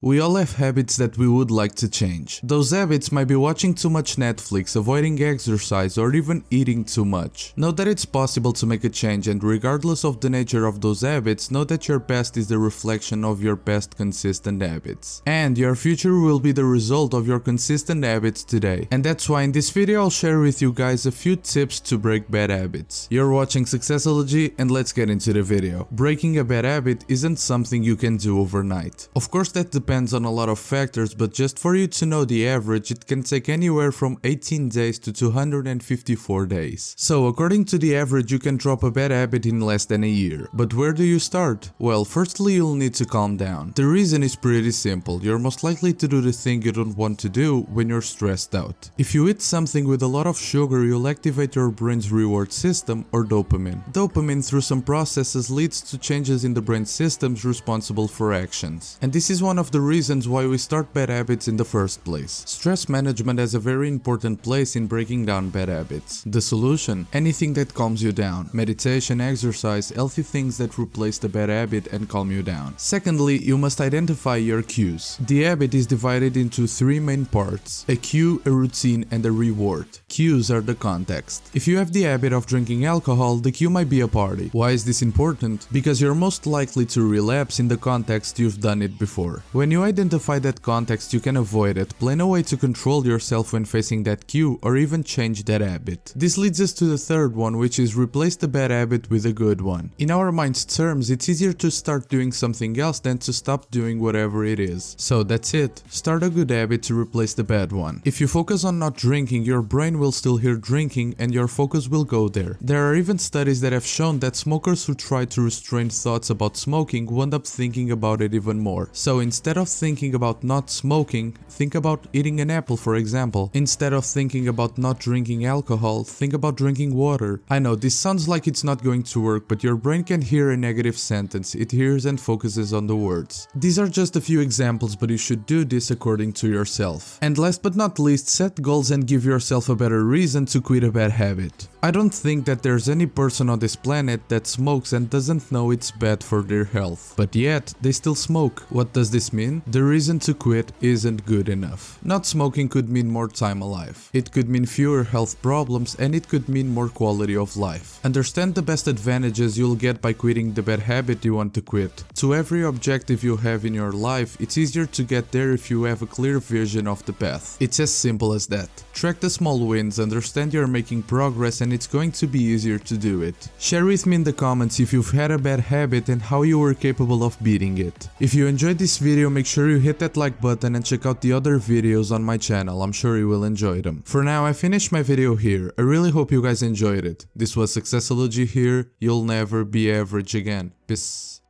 We all have habits that we would like to change. Those habits might be watching too much Netflix, avoiding exercise, or even eating too much. Know that it's possible to make a change, and regardless of the nature of those habits, know that your past is the reflection of your past consistent habits. And your future will be the result of your consistent habits today. And that's why in this video I'll share with you guys a few tips to break bad habits. You're watching Successology, and let's get into the video. Breaking a bad habit isn't something you can do overnight. Of course that depends on a lot of factors, but just for you to know the average, it can take anywhere from 18 days to 254 days. So according to the average, you can drop a bad habit in less than a year. But where do you start? Well, firstly you'll need to calm down. The reason is pretty simple. You're most likely to do the thing you don't want to do when you're stressed out. If you eat something with a lot of sugar, you'll activate your brain's reward system, or dopamine. Dopamine, through some processes, leads to changes in the brain systems responsible for actions. And this is one of the reasons why we start bad habits in the first place. Stress management has a very important place in breaking down bad habits. The solution? Anything that calms you down. Meditation, exercise, healthy things that replace the bad habit and calm you down. Secondly, you must identify your cues. The habit is divided into three main parts: a cue, a routine, and a reward. Cues are the context. If you have the habit of drinking alcohol, the cue might be a party. Why is this important? Because you're most likely to relapse in the context you've done it before. When you identify that context, you can avoid it, plan a way to control yourself when facing that cue, or even change that habit. This leads us to the third one, which is replace the bad habit with a good one. In our mind's terms, it's easier to start doing something else than to stop doing whatever it is. So that's it. Start a good habit to replace the bad one. If you focus on not drinking, your brain will still hear drinking and your focus will go there. There are even studies that have shown that smokers who try to restrain thoughts about smoking will end up thinking about it even more. So instead of thinking about not smoking, think about eating an apple, for example. Instead of thinking about not drinking alcohol, think about drinking water. I know this sounds like it's not going to work, but your brain can hear a negative sentence. It hears and focuses on the words. These are just a few examples, but you should do this according to yourself. And last but not least, set goals and give yourself a better reason to quit a bad habit. I don't think that there's any person on this planet that smokes and doesn't know it's bad for their health. But yet, they still smoke. What does this mean? The reason to quit isn't good enough. Not smoking could mean more time alive. It could mean fewer health problems, and it could mean more quality of life. Understand the best advantages you'll get by quitting the bad habit you want to quit. To every objective you have in your life, it's easier to get there if you have a clear vision of the path. It's as simple as that. Track the small wins, understand you're making progress, and it's going to be easier to do it. Share with me in the comments if you've had a bad habit and how you were capable of beating it. If you enjoyed this video, make sure you hit that like button and check out the other videos on my channel. I'm sure you will enjoy them. For now, I finished my video here. I really hope you guys enjoyed it. This was Successology here. You'll never be average again. Peace.